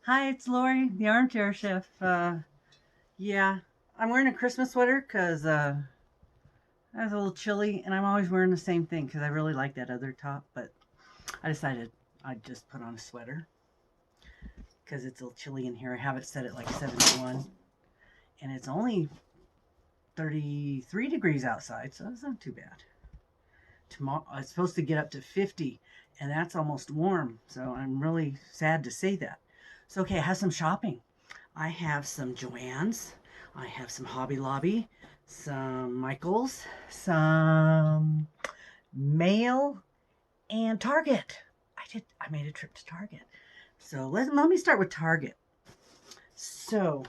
Hi, it's Lori, the armchair chef. Yeah, I'm wearing a Christmas sweater because it's a little chilly, and I'm always wearing the same thing because I really like that other top. But I decided I'd just put on a sweater because it's a little chilly in here. I have it set at like 71, and it's only 33 degrees outside, so it's not too bad. Tomorrow it's supposed to get up to 50, and that's almost warm. So I'm really sad to say that. So okay, I have some shopping. I have some Joanns. I have some Hobby Lobby, some Michaels, some Mail, and Target. I made a trip to Target. So let me start with Target. So,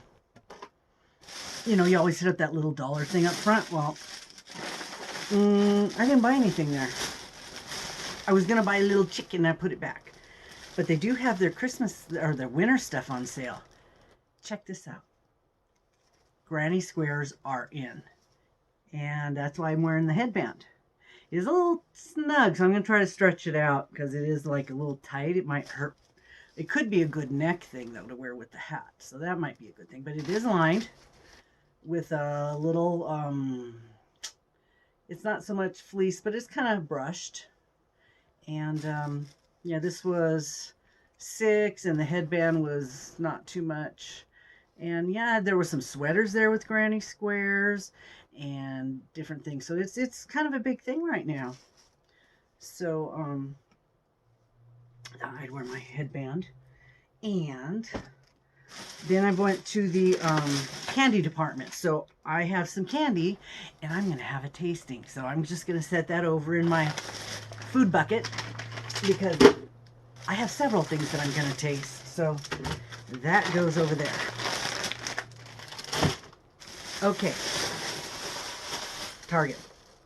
you always hit up that little dollar thing up front. Well, I didn't buy anything there. I was going to buy a little chicken and I put it back. But they do have their Christmas or their winter stuff on sale. Check this out. Granny squares are in. And that's why I'm wearing the headband. It is a little snug, so I'm going to try to stretch it out because it is like a little tight. It might hurt. It could be a good neck thing, though, to wear with the hat. So that might be a good thing. But it is lined with a little, it's not so much fleece, but it's kind of brushed. And, yeah, this was 6, and the headband was not too much. And yeah, there were some sweaters there with granny squares and different things. So it's kind of a big thing right now. So I'd wear my headband. And then I went to the candy department. So I have some candy and I'm going to have a tasting. So I'm just going to set that over in my food bucket because I have several things that I'm going to taste. So that goes over there. Okay, Target.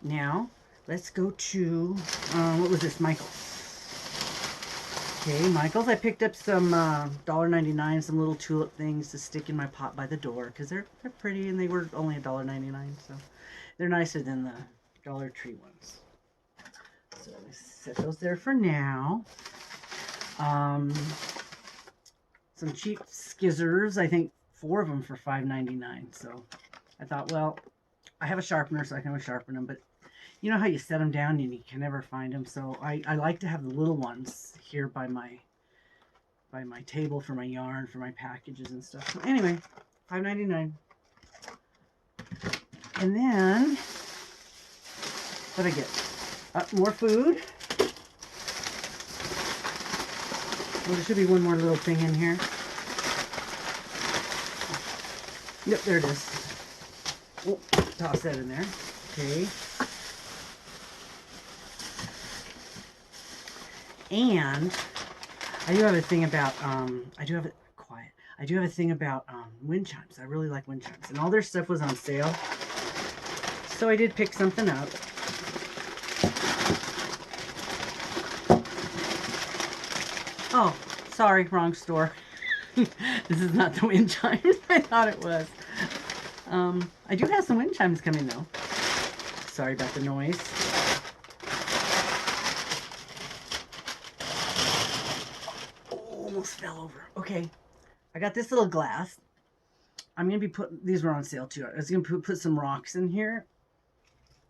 Now, let's go to, what was this, Michael's. Okay, Michael's. I picked up some $1.99, some little tulip things to stick in my pot by the door because they're pretty and they were only $1.99, so they're nicer than the Dollar Tree ones. So let's set those there for now. Some cheap skizzers. I think 4 of them for $5.99, so I thought, well, I have a sharpener, so I can sharpen them, but you know how you set them down and you can never find them, so I like to have the little ones here by my table for my yarn, for my packages and stuff. So anyway, $5.99. And then, what did I get? More food. Well, there should be one more little thing in here. Yep, there it is. Oh, toss that in there. Okay. And I do have a thing about I do have a thing about wind chimes. I really like wind chimes, and all their stuff was on sale, so I did pick something up. Oh, sorry, wrong store. This is not the wind chimes I thought it was. I do have some wind chimes coming though. Sorry about the noise. Oh, almost fell over. Okay, I got this little glass. I'm gonna be putting, these were on sale too. I was gonna put some rocks in here,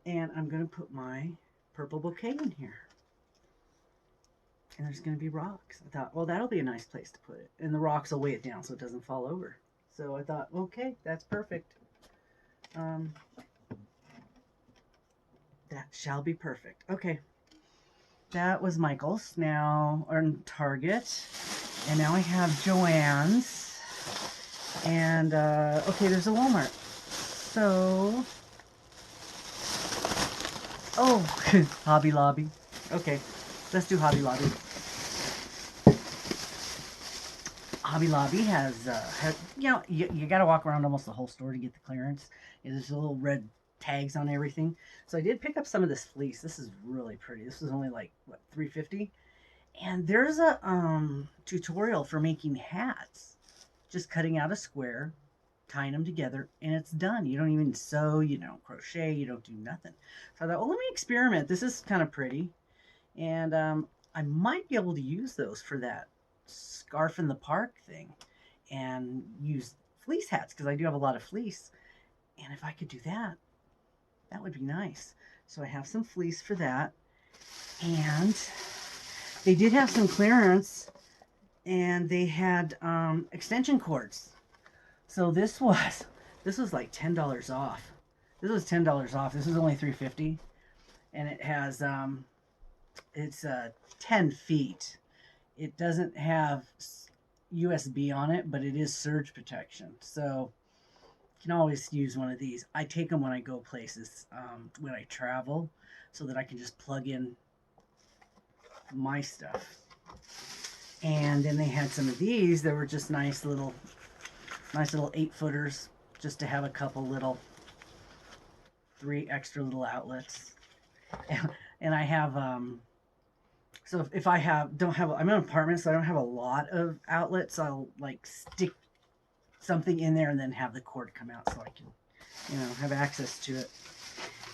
and I'm gonna put my purple bouquet in here. And there's gonna be rocks. I thought, well, that'll be a nice place to put it, and the rocks will weigh it down so it doesn't fall over. So I thought, okay, that's perfect. That shall be perfect. Okay, that was Michael's. Now, or Target, and now I have Joanns, and okay, there's a Walmart. So, oh, Hobby Lobby. Okay, let's do Hobby Lobby. Hobby Lobby has you got to walk around almost the whole store to get the clearance. There's little red tags on everything. So I did pick up some of this fleece. This is really pretty. This was only like, what, $3.50? And there's a tutorial for making hats. Just cutting out a square, tying them together, and it's done. You don't even sew, you don't crochet, you don't do nothing. So I thought, well, let me experiment. This is kind of pretty. And I might be able to use those for that scarf in the park thing. and use fleece hats because I do have a lot of fleece. And if I could do that, that would be nice. So I have some fleece for that. And they did have some clearance, and they had extension cords. So this was like $10 off. This was $10 off. This was only $3.50, and it has it's 10 feet. It doesn't have USB on it, but it is surge protection. So you can always use one of these. I take them when I go places, when I travel, so that I can just plug in my stuff. And then they had some of these that were just nice little 8-footers, just to have a couple little 3 extra little outlets. And I have so if I don't have, I'm in an apartment, so I don't have a lot of outlets. I'll like stick something in there and then have the cord come out so I can, have access to it.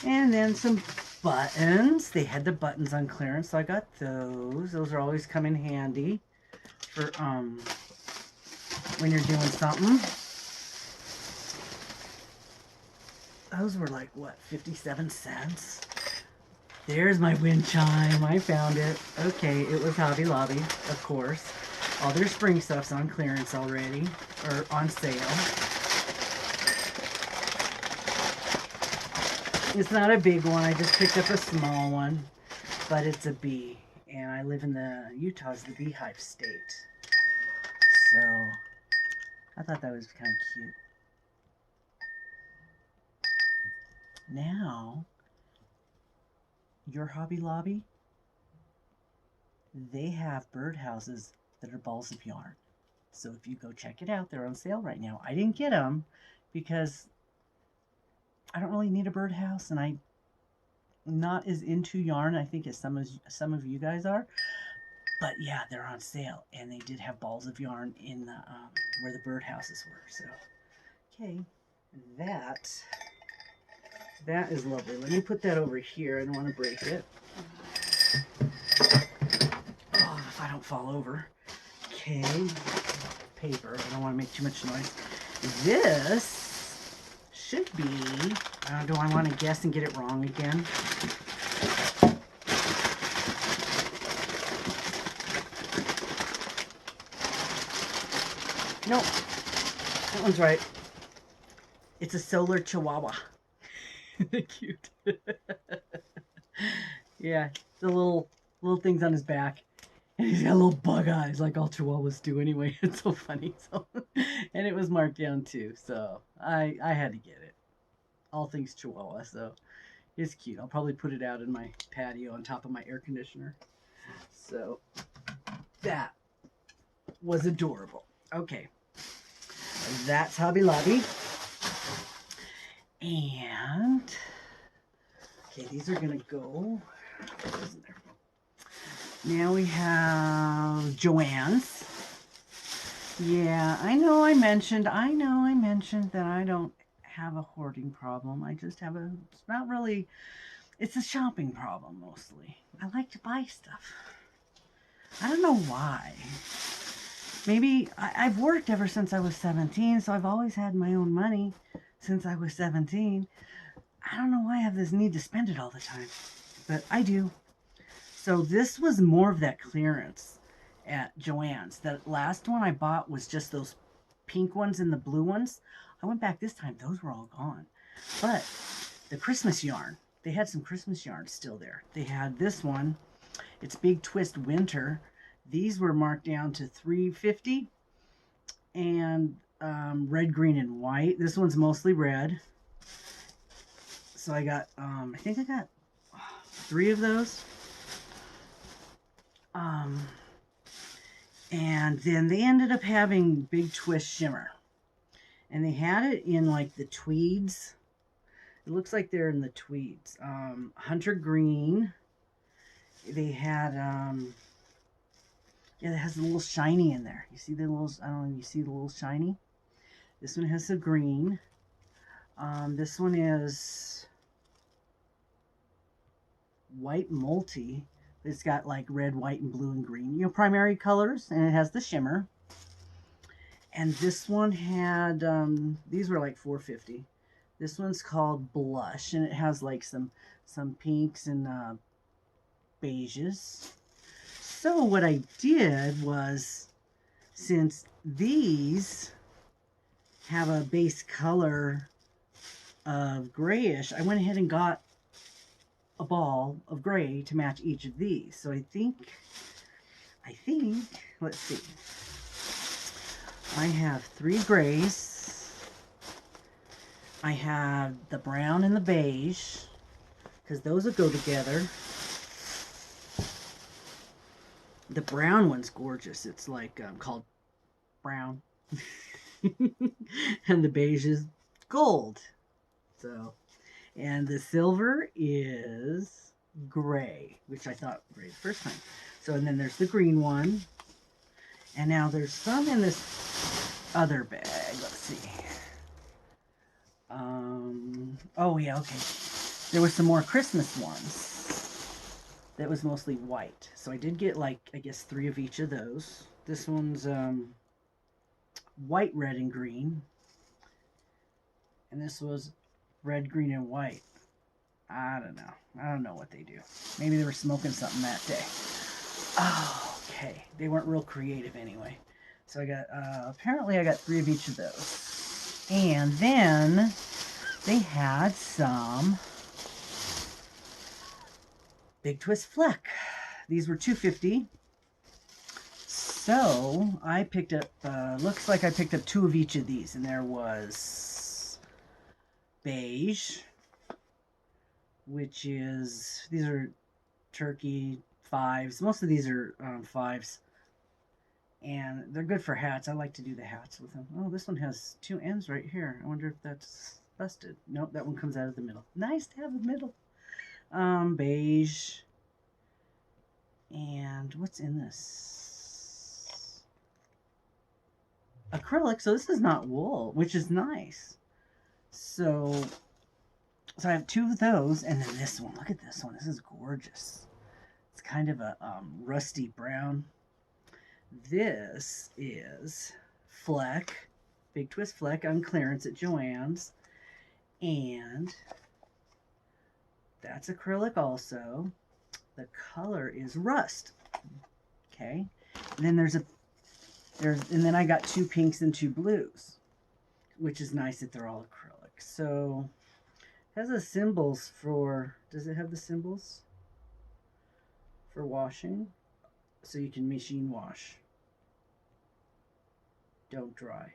And then some buttons. They had the buttons on clearance, so I got those. Those are always come in handy for when you're doing something. Those were like, what, 57 cents? There's my wind chime. I found it. Okay, it was Hobby Lobby, of course. All their spring stuff's on clearance already, or on sale. It's not a big one. I just picked up a small one, but it's a bee. And I live in Utah's the beehive state. So I thought that was kind of cute. Now, your Hobby Lobby, they have birdhouses that are balls of yarn. So if you go check it out, they're on sale right now. I didn't get them because I don't really need a birdhouse, and I'm not as into yarn, I think, as some of you guys are. But yeah, they're on sale, and they did have balls of yarn in the where the birdhouses were. So, okay, that is lovely. Let me put that over here. I don't want to break it. Oh, if I don't fall over. Okay, paper. I don't want to make too much noise. This should be, do I want to guess and get it wrong again? Nope, that one's right. It's a solar chihuahua. Cute. Yeah, the little things on his back. And he's got little bug eyes like all chihuahuas do anyway. It's so funny. So, and it was marked down too. So I had to get it. All things chihuahua. So it's cute. I'll probably put it out in my patio on top of my air conditioner. So that was adorable. Okay. That's Hobby Lobby. And okay, these are gonna go. Now we have Joanns. Yeah, I know I mentioned that I don't have a hoarding problem. I just have it's not really, it's a shopping problem mostly. I like to buy stuff. I don't know why. Maybe I've worked ever since I was 17, so I've always had my own money since I was 17. I don't know why I have this need to spend it all the time, but I do. So this was more of that clearance at Joann's. The last one I bought was just those pink ones and the blue ones. I went back this time. Those were all gone. But the Christmas yarn, they had some Christmas yarn still there. They had this one. It's Big Twist Winter. These were marked down to $3.50. And red, green, and white. This one's mostly red. So I got, I think I got 3 of those. And then they ended up having Big Twist Shimmer. And they had it in like the tweeds. It looks like they're in the tweeds. Hunter Green. They had, yeah, it has a little shiny in there. You see the little, I don't know if you see the little shiny. This one has the green. This one is white multi. It's got like red, white, and blue, and green. Primary colors, and it has the shimmer. And this one had, these were like $4.50. This one's called Blush, and it has like some pinks and beiges. So what I did was, since these have a base color of grayish, I went ahead and got a ball of gray to match each of these. So I think, let's see. I have 3 grays. I have the brown and the beige, because those will go together. The brown one's gorgeous. It's like called brown. And the beige is gold. So, and the silver is gray, which I thought gray the first time. So, and then there's the green one. And now there's some in this other bag. Let's see. Oh yeah, okay. There was some more Christmas ones that was mostly white. So I did get like, I guess 3 of each of those. This one's white, red, and green. And this was red, green, and white. I don't know. I don't know what they do. Maybe they were smoking something that day. Oh, okay. They weren't real creative anyway. So I got, apparently I got 3 of each of those. And then they had some Big Twist Fleck. These were $2.50. So I picked up, looks like I picked up 2 of each of these. And there was beige, which is, these are turkey 5s. Most of these are 5s. And they're good for hats. I like to do the hats with them. Oh, this one has 2 ends right here. I wonder if that's busted. Nope, that one comes out of the middle. Nice to have a middle. Beige. And what's in this? Acrylic. So this is not wool, which is nice. So I have 2 of those. And then this one. Look at this one. This is gorgeous. It's kind of a rusty brown. This is Fleck, Big Twist Fleck on clearance at Joanns. And that's acrylic also. The color is rust. Okay. And then and then I got 2 pinks and 2 blues, which is nice that they're all acrylic. So it has the symbols for, does it have the symbols for washing? So you can machine wash. Don't dry.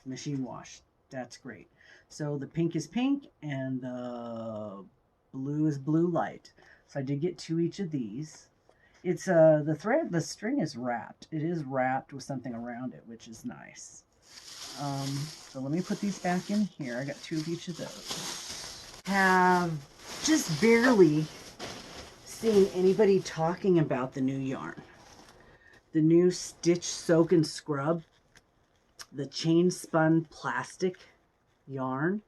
Machine wash. That's great. So the pink is pink and the blue is blue light. So I did get 2 each of these. It's the string is wrapped. It is wrapped with something around it, which is nice. So let me put these back in here. I got 2 of each of those. Have just barely seen anybody talking about the new yarn. The new Stitch, Soak, and Scrub. The chain spun plastic yarn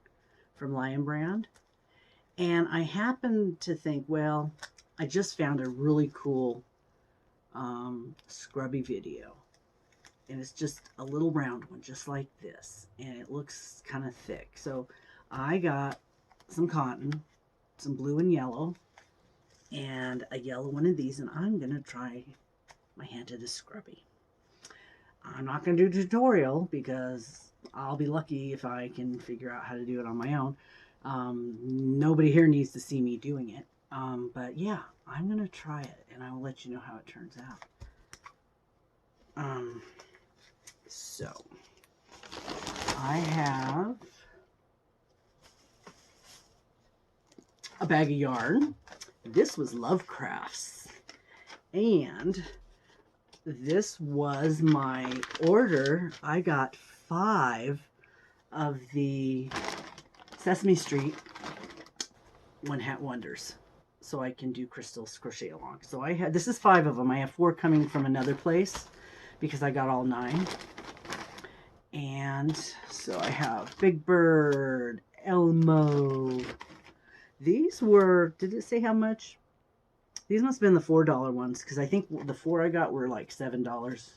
from Lion Brand. And I happened to think, well, I just found a really cool scrubby video. And it's just a little round one, just like this. And it looks kind of thick. So I got some cotton, some blue and yellow, and a yellow one of these, and I'm going to try my hand at a scrubby. I'm not going to do a tutorial because I'll be lucky if I can figure out how to do it on my own. Nobody here needs to see me doing it. But yeah, I'm going to try it and I will let you know how it turns out. So I have a bag of yarn. This was Lovecraft's, and this was my order. I got 5 of the Sesame Street One Hat Wonders, so I can do Crystal's crochet along. So I had, this is 5 of them. I have 4 coming from another place because I got all 9. And so I have Big Bird, Elmo. These were, did it say how much? These must have been the $4 ones, because I think the 4 I got were like $7.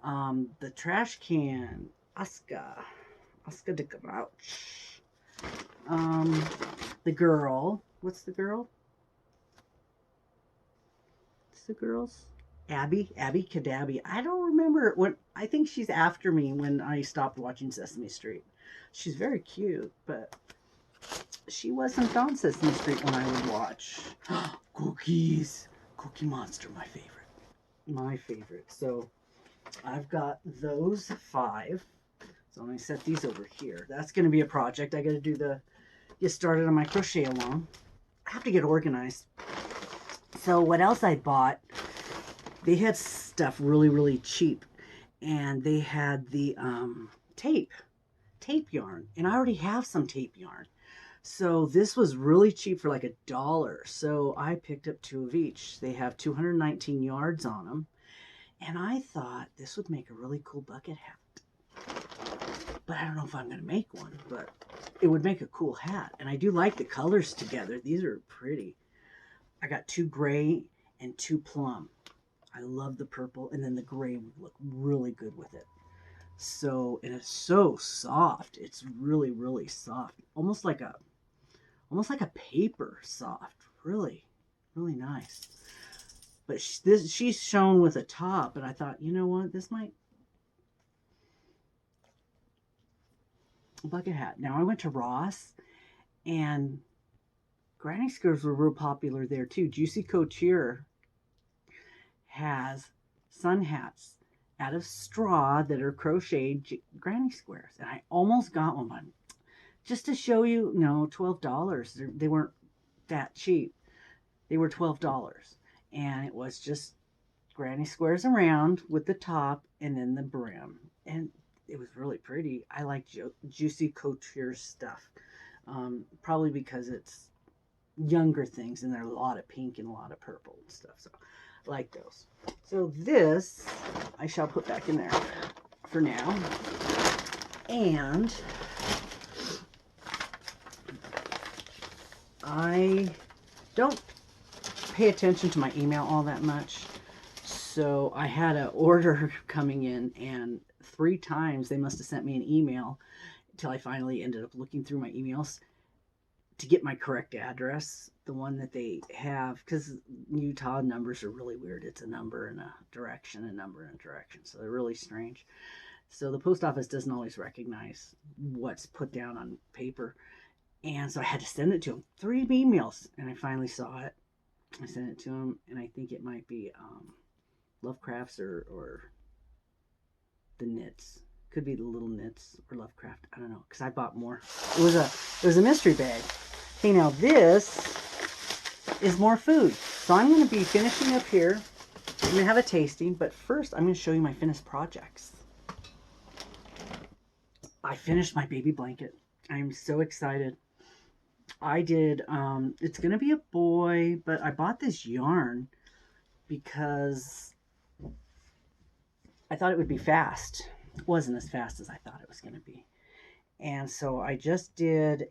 The trash can, Oscar de Grouch. The girl, what's the girl? What's the girl's? Abby Cadabby. I don't remember when. I think she's after me when I stopped watching Sesame Street. She's very cute, but she wasn't on Sesame Street when I would watch. Cookies, Cookie Monster, my favorite. So I've got those 5. So I'm going to set these over here. That's going to be a project. I got to get started on my crochet along. I have to get organized. So what else I bought? They had stuff really, really cheap. And they had the tape yarn. And I already have some tape yarn. So this was really cheap for like $1. So I picked up 2 of each. They have 219 yards on them. And I thought this would make a really cool bucket hat. But I don't know if I'm going to make one, but it would make a cool hat. And I do like the colors together. These are pretty. I got 2 gray and 2 plum. I love the purple, and then the gray would look really good with it. So, and it's so soft. It's really, really soft. Almost like a paper soft. Really, really nice. But she's shown with a top, and I thought, you know what, this might bucket hat. Now I went to Ross, and granny squares were real popular there too. Juicy Couture has sun hats out of straw that are crocheted granny squares, and I almost got one, just to show you. No, $12. They weren't that cheap. They were $12, and it was just granny squares around with the top and then the brim, and it was really pretty. I like Juicy Couture stuff, probably because it's younger things, and there's a lot of pink and a lot of purple and stuff, so I like those. So this I shall put back in there for now. And I don't pay attention to my email all that much, so I had an order coming in, and 3 times they must have sent me an email until I finally ended up looking through my emails to get my correct address, the one that they have, because Utah numbers are really weird. It's a number and a direction, a number and a direction, so they're really strange. So the post office doesn't always recognize what's put down on paper, and so I had to send it to them. 3 emails, and I finally saw it. I sent it to them, and I think it might be Lovecrafts or the Knits. Could be the Little Knits or Lovecraft. I don't know, because I bought more. It was a mystery bag. Okay, now this is more food. So I'm going to be finishing up here. I'm going to have a tasting, but first I'm going to show you my finished projects. I finished my baby blanket. I'm so excited. I did, it's going to be a boy, but I bought this yarn because I thought it would be fast. It wasn't as fast as I thought it was going to be. And so I just did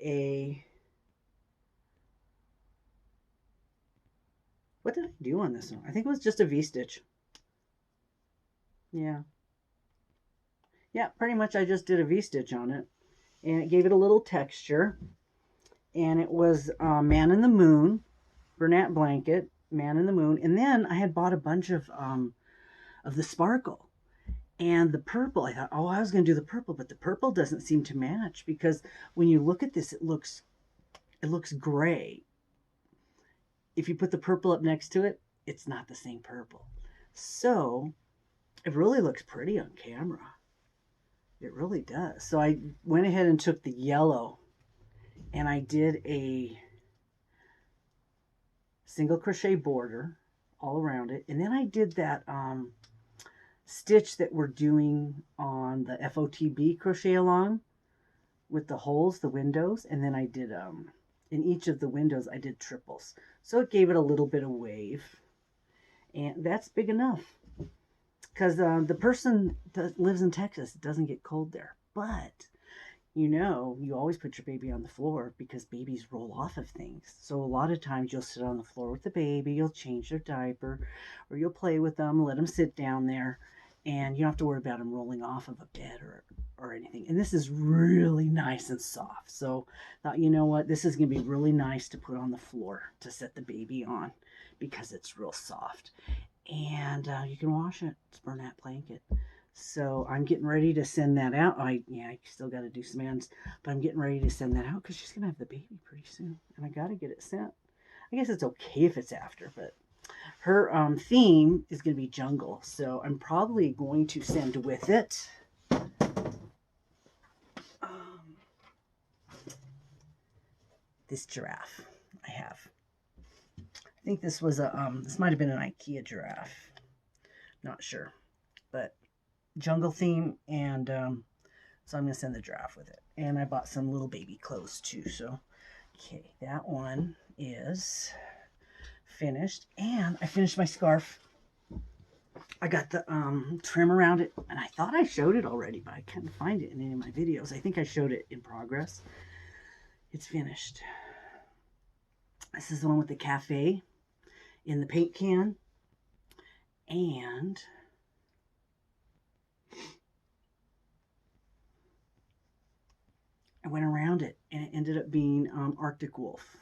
what did I do on this one? I think it was just a V-stitch. Yeah. Yeah, pretty much I just did a V-stitch on it. And it gave it a little texture. And it was Man in the Moon, Bernat blanket, Man in the Moon. And then I had bought a bunch of the sparkle. And the purple, I thought, oh, I was going to do the purple, but the purple doesn't seem to match, because when you look at this, it looks gray. If you put the purple up next to it, it's not the same purple. So it really looks pretty on camera. It really does. So I went ahead and took the yellow, and I did a single crochet border all around it. And then I did that stitch that we're doing on the FOTB crochet along with the holes, the windows, and then I did in each of the windows I did triples, so it gave it a little bit of wave, and that's big enough, because the person that lives in Texas, it doesn't get cold there, but you know, you always put your baby on the floor because babies roll off of things. So a lot of times you'll sit on the floor with the baby, you'll change their diaper, or you'll play with them, let them sit down there. and you don't have to worry about them rolling off of a bed or anything. And this is really nice and soft. So I thought, you know what, this is going to be really nice to put on the floor to set the baby on because it's real soft. And you can wash it. It's Bernat blanket. So I'm getting ready to send that out. I still got to do some ends, but I'm getting ready to send that out because she's going to have the baby pretty soon. And I got to get it sent. I guess it's okay if it's after, but her theme is going to be jungle. So I'm probably going to send with it this giraffe I have. I think this was a, this might have been an IKEA giraffe. Not sure, but jungle theme, and so I'm going to send the giraffe with it. And I bought some little baby clothes too. So, okay, that one is finished, and I finished my scarf. I got the trim around it, and I thought I showed it already, but I couldn't find it in any of my videos. I think I showed it in progress. It's finished. This is the one with the cafe in the paint can, and I went around it, and it ended up being Arctic Wolf.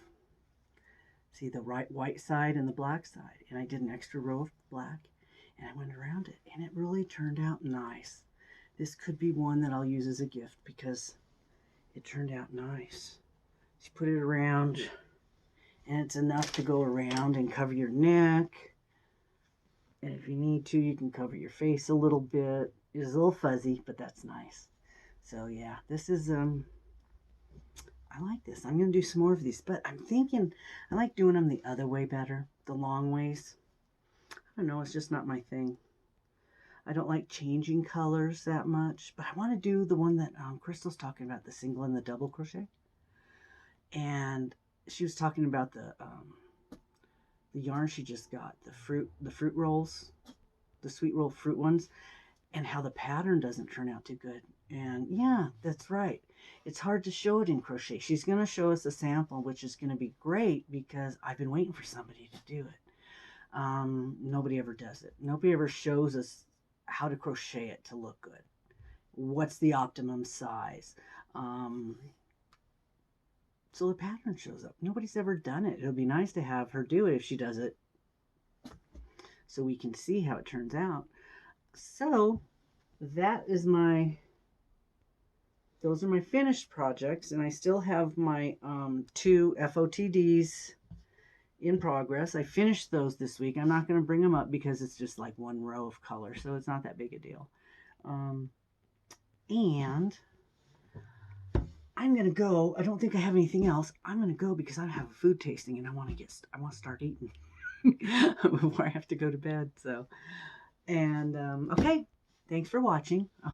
See the white side and the black side, and I did an extra row of black, and I went around it, and it really turned out nice. This could be one that I'll use as a gift because it turned out nice. You put it around, and it's enough to go around and cover your neck. And if you need to, you can cover your face a little bit. It's a little fuzzy, but that's nice. So yeah, this is, I like this. I'm going to do some more of these, but I'm thinking I like doing them the other way better, the long ways. I don't know, it's just not my thing. I don't like changing colors that much, but I want to do the one that Crystal's talking about, the single and the double crochet. And she was talking about the yarn she just got, the fruit rolls, the sweet roll fruit ones, and how the pattern doesn't turn out too good. And yeah, that's right. It's hard to show it in crochet. She's going to show us a sample, which is going to be great because I've been waiting for somebody to do it. Nobody ever does it. Nobody ever shows us how to crochet it to look good. What's the optimum size? So the pattern shows up. Nobody's ever done it. It'll be nice to have her do it if she does it so we can see how it turns out. So that is those are my finished projects, and I still have my 2 FOTDs in progress. I finished those this week. I'm not going to bring them up because it's just like one row of color, so it's not that big a deal. And I'm going to go. I don't think I have anything else. I'm going to go because I have a food tasting and I want to start eating before I have to go to bed. So, and okay, thanks for watching.